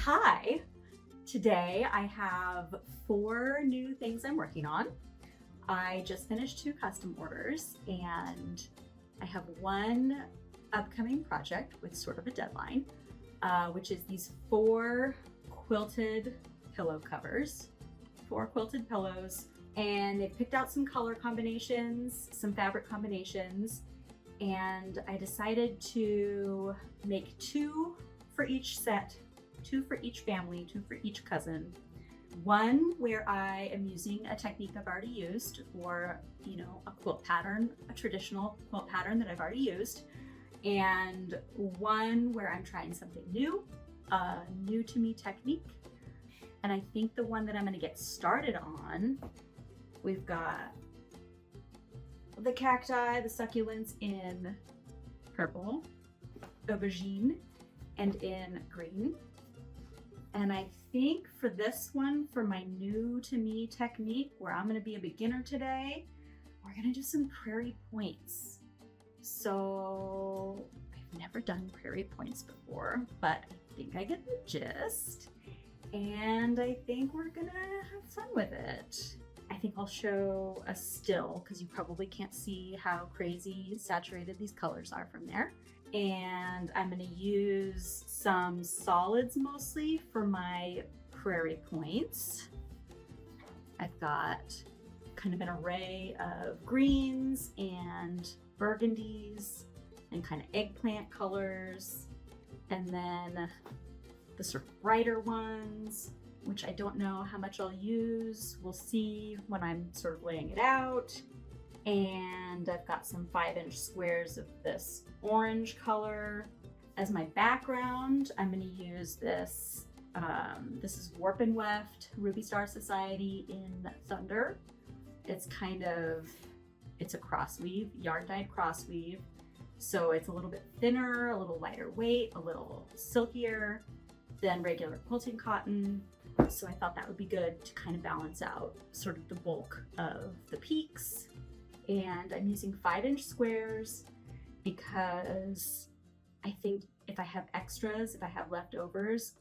Hi! Today I have 4 new things I'm working on. I just finished 2 custom orders and I have one upcoming project with sort of a deadline, which is these 4 quilted pillow covers, 4 quilted pillows, and they've picked out some color combinations, some fabric combinations, and I decided to make 2 for each set, 2 for each family, 2 for each cousin. One where I am using a technique I've already used, or a quilt pattern, a traditional quilt pattern that I've already used, and one where I'm trying something new, a new to me technique. And I think the one that I'm going to get started on, we've got the cacti, the succulents in purple, aubergine, and in green. And I think for this one, for my new to me technique, where I'm gonna be a beginner today, we're gonna do some Prairie Points. So I've never done Prairie Points before, but I think I get the gist. And I think we're gonna have fun with it. I think I'll show a still, because you probably can't see how crazy saturated these colors are from there. And I'm going to use some solids mostly for my Prairie Points. I've got kind of an array of greens and burgundies and kind of eggplant colors, and then the sort of brighter ones, which I don't know how much I'll use. We'll see when I'm sort of laying it out. And I've got some 5-inch squares of this orange color. As my background, I'm going to use this. This is Warp and Weft Ruby Star Society in Thunder. It's a cross weave, yarn dyed cross weave. So it's a little bit thinner, a little lighter weight, a little silkier than regular quilting cotton. So I thought that would be good to kind of balance out sort of the bulk of the peaks. And I'm using 5-inch squares because I think if I have extras, if I have leftovers,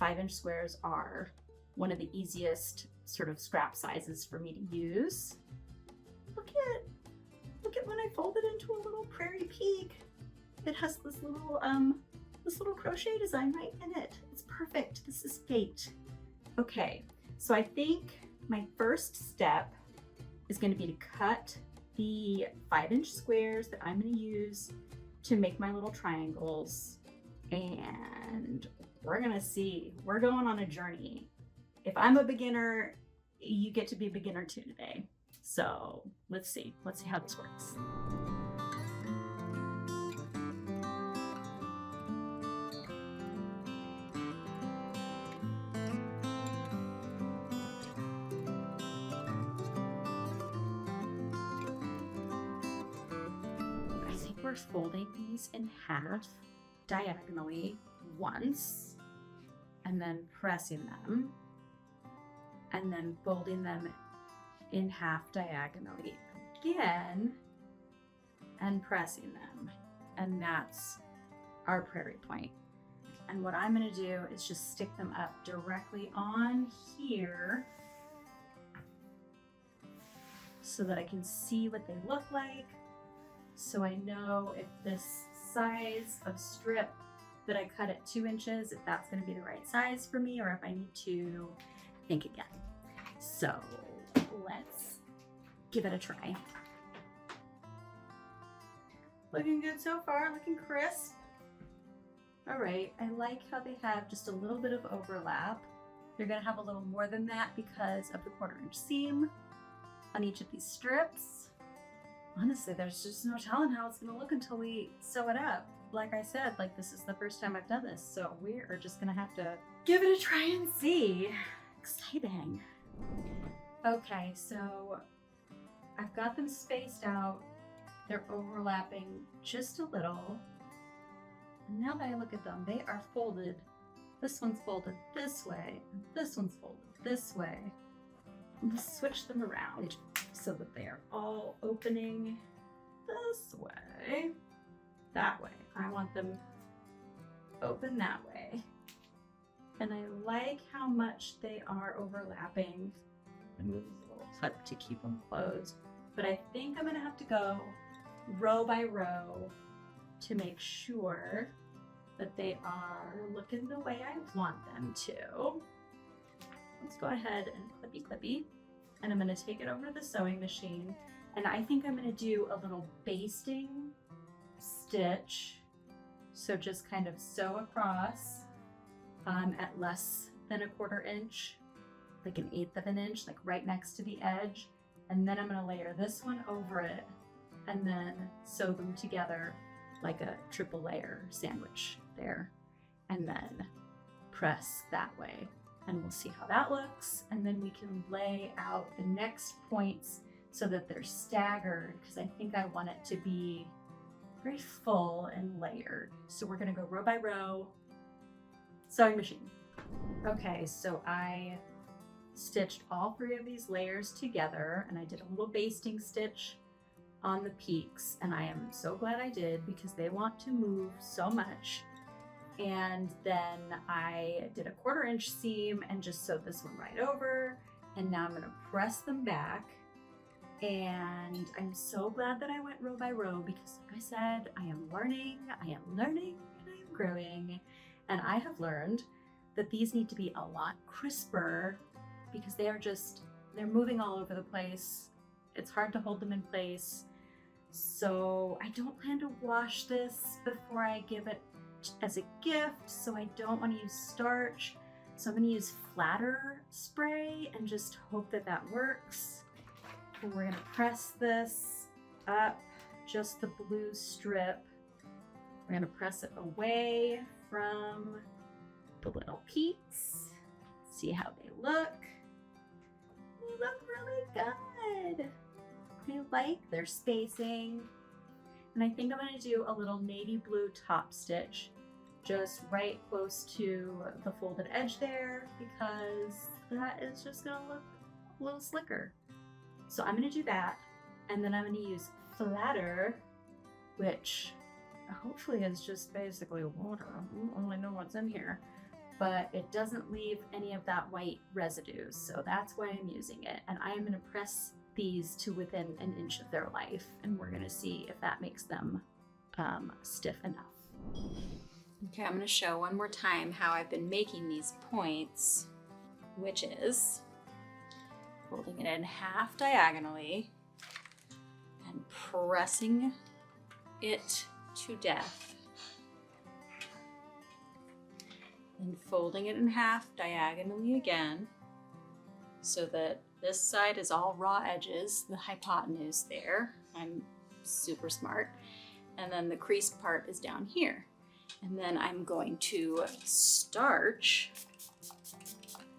5-inch squares are one of the easiest sort of scrap sizes for me to use. Look at when I fold it into a little prairie peak. It has this little crochet design right in it. It's perfect. This is fate. Okay, so I think my first step is going to be to cut the 5-inch squares that I'm going to use to make my little triangles, and we're going to see. We're going on a journey. If I'm a beginner, you get to be a beginner too today. So let's see how this works. We're folding these in half diagonally once, and then pressing them, and then folding them in half diagonally again and pressing them. And that's our Prairie Point. And what I'm going to do is just stick them up directly on here so that I can see what they look like. So I know if this size of strip that I cut at 2 inches, if that's going to be the right size for me, or if I need to think again. So let's give it a try. Looking good so far, looking crisp. All right, I like how they have just a little bit of overlap. They're going to have a little more than that because of the 1/4-inch seam on each of these strips. Honestly, there's just no telling how it's gonna look until we sew it up. Like I said, this is the first time I've done this, so we are just gonna have to give it a try and see. Exciting. Okay, so I've got them spaced out. They're overlapping just a little. And now that I look at them, they are folded. This one's folded this way, and this one's folded this way. I'm gonna switch them around so that they are all opening this way, that way. I want them open that way. And I like how much they are overlapping. I'm gonna move this little clip to keep them closed. But I think I'm gonna have to go row by row to make sure that they are looking the way I want them to. Let's go ahead and clippy clippy. And I'm gonna take it over to the sewing machine. And I think I'm gonna do a little basting stitch. So just kind of sew across at less than 1/4 inch, like 1/8 of an inch, like right next to the edge. And then I'm gonna layer this one over it and then sew them together like a triple layer sandwich there. And then press that way. And we'll see how that looks. And then we can lay out the next points so that they're staggered, because I think I want it to be very full and layered. So we're gonna go row by row, sewing machine. Okay, so I stitched all 3 of these layers together, and I did a little basting stitch on the peaks, and I am so glad I did because they want to move so much. And then I did a 1/4 inch seam and just sewed this one right over. And now I'm gonna press them back. And I'm so glad that I went row by row because, like I said, I am learning, and I am growing. And I have learned that these need to be a lot crisper because they're moving all over the place. It's hard to hold them in place. So I don't plan to wash this before I give it as a gift, so I don't want to use starch. So I'm going to use flatter spray and just hope that that works. And we're going to press this up, just the blue strip. We're going to press it away from the little peaks. See how they look. They look really good. I like their spacing. And I think I'm going to do a little navy blue top stitch just right close to the folded edge there because that is just going to look a little slicker. So I'm going to do that, and then I'm going to use flatter, which hopefully is just basically water. I don't really know what's in here, but it doesn't leave any of that white residue, so that's why I'm using it. And I am going to press these to within 1 inch of their life, and we're going to see if that makes them stiff enough. Okay, I'm going to show one more time how I've been making these points, which is folding it in half diagonally and pressing it to death. Then folding it in half diagonally again so that this side is all raw edges, the hypotenuse there. I'm super smart. And then the creased part is down here. And then I'm going to starch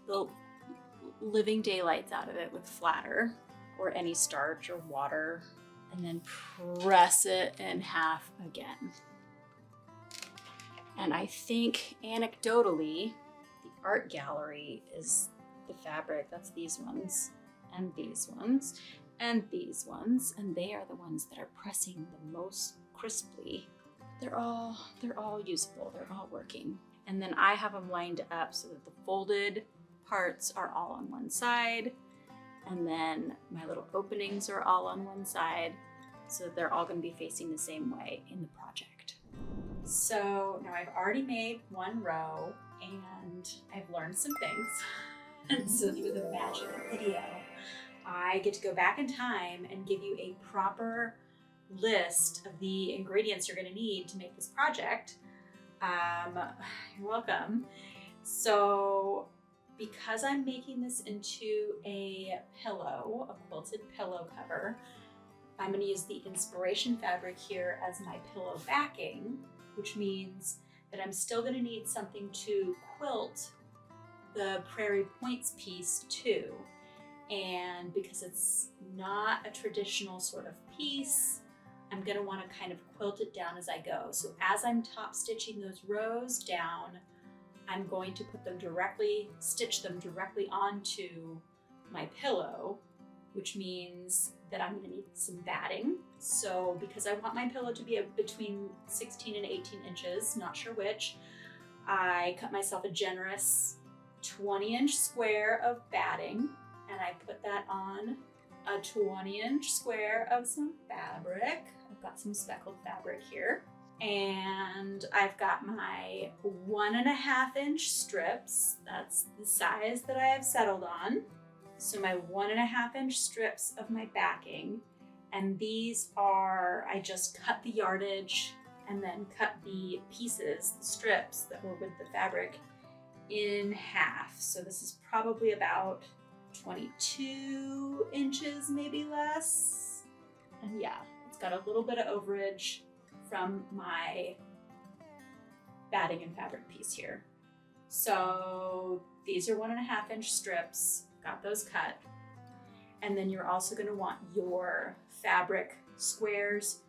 the living daylights out of it with flatter or any starch or water, and then press it in half again. And I think anecdotally, the art gallery is the fabric. That's these ones and these ones and these ones, and they are the ones that are pressing the most crisply. They're all usable, they're all working. And then I have them lined up so that the folded parts are all on one side, and then my little openings are all on one side, so that they're all going to be facing the same way in the project. So now I've already made one row and I've learned some things. And so through the magic of video, I get to go back in time and give you a proper list of the ingredients you're going to need to make this project. You're welcome. So because I'm making this into a pillow, a quilted pillow cover, I'm going to use the inspiration fabric here as my pillow backing, which means that I'm still going to need something to quilt the Prairie Points piece to. And because it's not a traditional sort of piece, I'm going to want to kind of quilt it down as I go. So as I'm top stitching those rows down, I'm going to stitch them directly onto my pillow, which means that I'm going to need some batting. So because I want my pillow to be between 16 and 18 inches, not sure which, I cut myself a generous 20-inch square of batting, and I put that on a 20-inch square of some fabric. I've got some speckled fabric here. And I've got my 1.5-inch strips. That's the size that I have settled on. So my 1.5-inch strips of my backing. And these are, I just cut the yardage and then cut the pieces, the strips that were with the fabric, in half. So this is probably about 22 inches, maybe less. And yeah, it's got a little bit of overage from my batting and fabric piece here. So these are 1.5-inch strips, got those cut. And then you're also going to want your fabric squares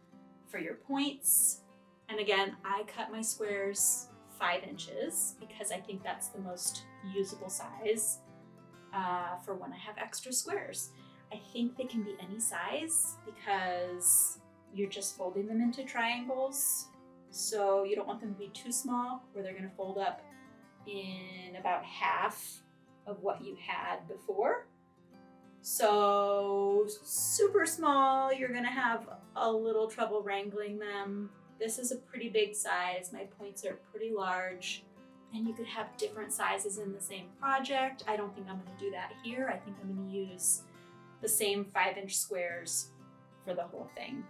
for your points. And again, I cut my squares 5 inches because I think that's the most usable size for when I have extra squares. I think they can be any size because you're just folding them into triangles. So you don't want them to be too small where they're going to fold up in about half of what you had before. So super small, you're going to have a little trouble wrangling them. This is a pretty big size. My points are pretty large, and you could have different sizes in the same project. I don't think I'm going to do that here. I think I'm going to use the same 5-inch squares for the whole thing.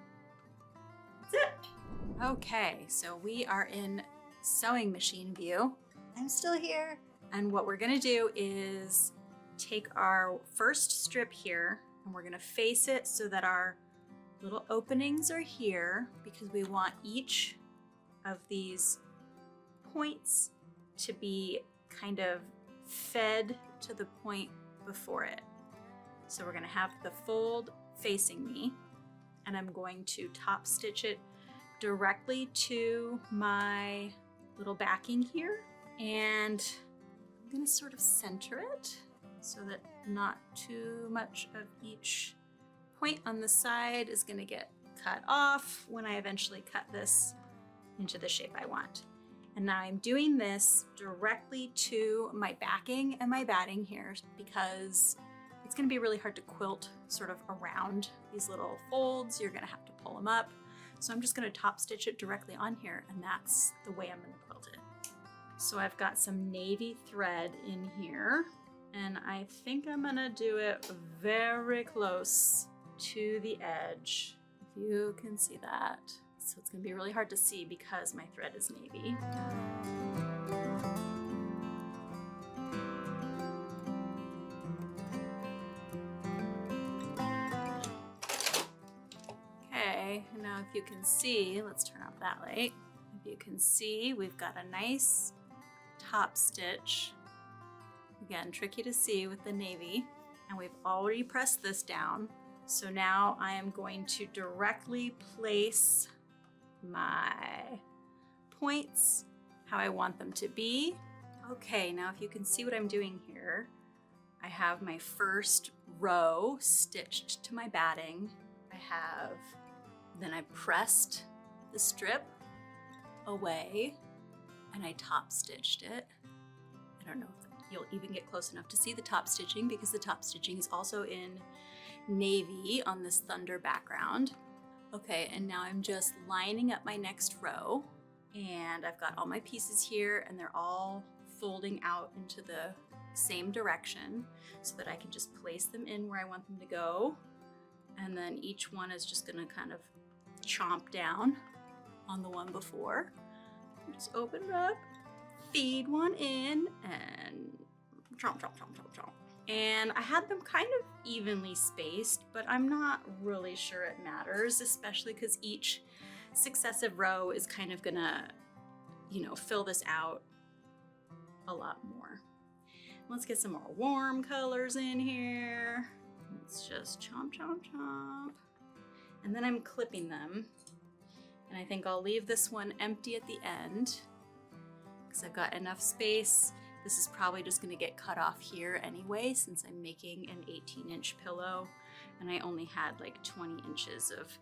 That's it. Okay, so we are in sewing machine view. I'm still here. And what we're gonna do is take our first strip here and we're gonna face it so that our little openings are here because we want each of these points to be kind of fed to the point before it. So we're gonna have the fold facing me, and I'm going to top stitch it directly to my little backing here. And I'm gonna sort of center it so that not too much of each point on the side is gonna get cut off when I eventually cut this into the shape I want. And now I'm doing this directly to my backing and my batting here because it's gonna be really hard to quilt sort of around these little folds. You're gonna have to pull them up. So I'm just gonna top stitch it directly on here, and that's the way I'm gonna quilt it. So I've got some navy thread in here, and I think I'm gonna do it very close to the edge, if you can see that. So it's gonna be really hard to see because my thread is navy. Okay, now if you can see, let's turn off that light. If you can see, we've got a nice top stitch. Again, tricky to see with the navy. And we've already pressed this down. So now I am going to directly place my points how I want them to be. Okay, now if you can see what I'm doing here, I have my first row stitched to my batting. Then I pressed the strip away and I top stitched it. I don't know if you'll even get close enough to see the top stitching because the top stitching is also in navy on this thunder background. Okay, and now I'm just lining up my next row, and I've got all my pieces here and they're all folding out into the same direction so that I can just place them in where I want them to go. And then each one is just gonna kind of chomp down on the one before. Just open it up, feed one in, and chomp, chomp, chomp, chomp, chomp. And I had them kind of evenly spaced, but I'm not really sure it matters, especially because each successive row is kind of gonna, fill this out a lot more. Let's get some more warm colors in here. Let's just chomp, chomp, chomp. And then I'm clipping them. And I think I'll leave this one empty at the end because I've got enough space. This is probably just gonna get cut off here anyway since I'm making an 18-inch pillow and I only had like 20 inches of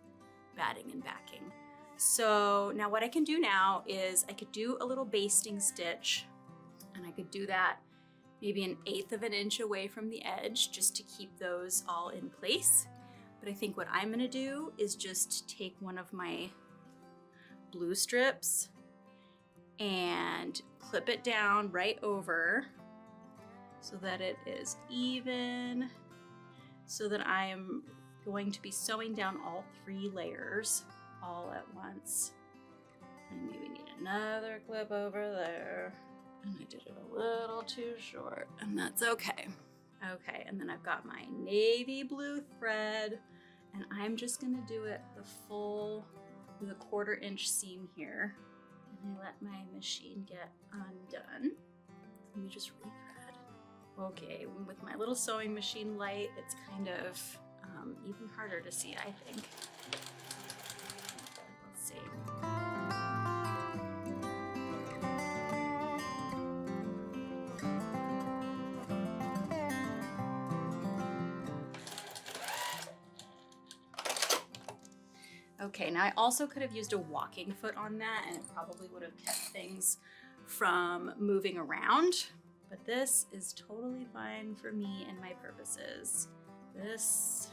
batting and backing. So now what I can do now is I could do a little basting stitch, and I could do that maybe 1/8 of an inch away from the edge just to keep those all in place. But I think what I'm gonna do is just take one of my blue strips and clip it down right over so that it is even, so that I am going to be sewing down all 3 layers all at once. And maybe need another clip over there. And I did it a little too short, and that's okay. Okay, and then I've got my navy blue thread, and I'm just gonna do it the full with a 1/4 inch seam here. And I let my machine get undone. Let me just rethread. Okay, with my little sewing machine light, it's kind of even harder to see, I think. Let's see. Okay, now I also could have used a walking foot on that, and it probably would have kept things from moving around, but this is totally fine for me and my purposes. This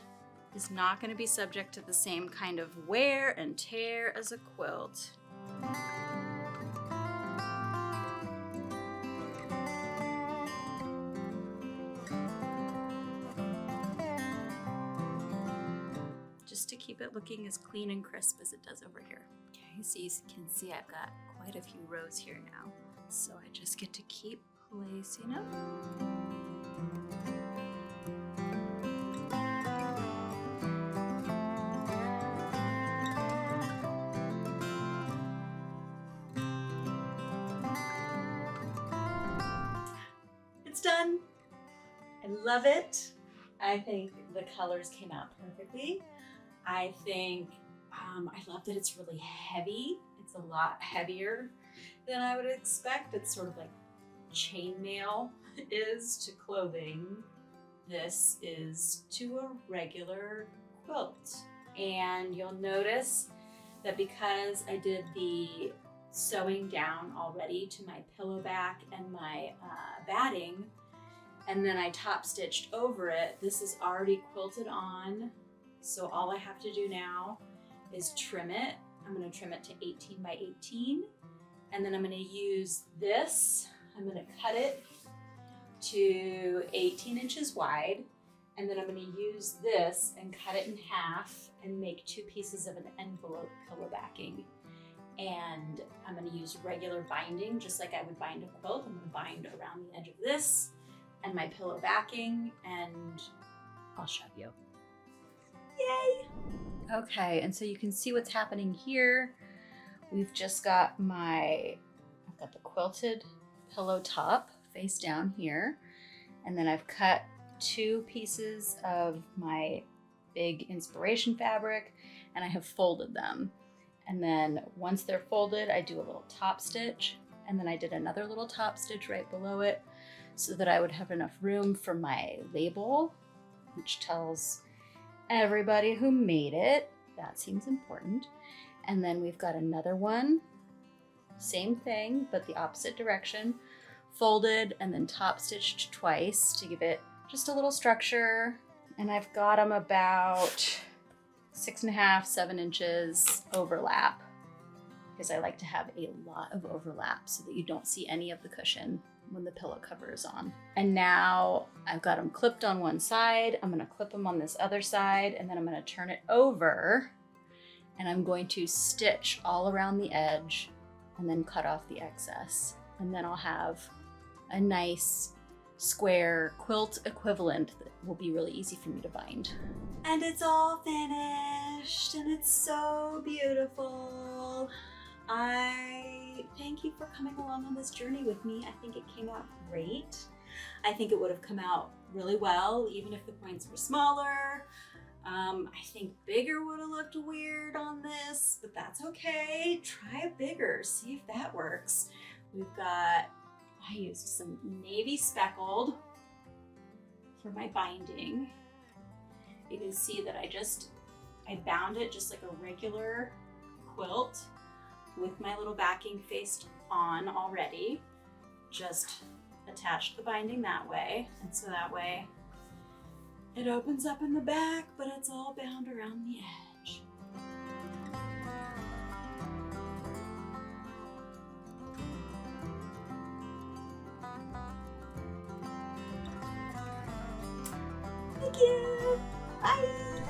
is not going to be subject to the same kind of wear and tear as a quilt. Just to keep it looking as clean and crisp as it does over here. Okay, so you can see I've got quite a few rows here now. So I just get to keep placing them. It's done. I love it. I think the colors came out perfectly. I think I love that it's really heavy. It's a lot heavier than I would expect. It's sort of like chainmail is to clothing. This is to a regular quilt. And you'll notice that because I did the sewing down already to my pillow back and my batting, and then I top stitched over it, this is already quilted on. So all I have to do now is trim it. I'm going to trim it to 18 by 18. And then I'm going to use this. I'm going to cut it to 18 inches wide. And then I'm going to use this and cut it in half and make 2 pieces of an envelope pillow backing. And I'm going to use regular binding, just like I would bind a quilt. I'm going to bind around the edge of this and my pillow backing, and I'll show you. Yay! Okay, and so you can see what's happening here. We've just got I've got the quilted pillow top face down here, and then I've cut 2 pieces of my big inspiration fabric, and I have folded them. And then once they're folded, I do a little top stitch, and then I did another little top stitch right below it so that I would have enough room for my label, which tells everybody who made it. That seems important. And then we've got another one, same thing, but the opposite direction, folded and then top stitched twice to give it just a little structure. And I've got them about 6.5, 7 inches overlap, because I like to have a lot of overlap so that you don't see any of the cushion when the pillow cover is on. And now I've got them clipped on one side. I'm going to clip them on this other side, and then I'm going to turn it over, and I'm going to stitch all around the edge and then cut off the excess. And then I'll have a nice square quilt equivalent that will be really easy for me to bind. And it's all finished, and it's so beautiful. I thank you for coming along on this journey with me. I think it came out great. I think it would have come out really well even if the points were smaller. I think bigger would have looked weird on this, but that's okay. Try it bigger, see if that works. I used some navy speckled for my binding. You can see that I bound it just like a regular quilt with my little backing faced on already. Just attach the binding that way, and so that way it opens up in the back, but it's all bound around the edge. Thank you. Bye.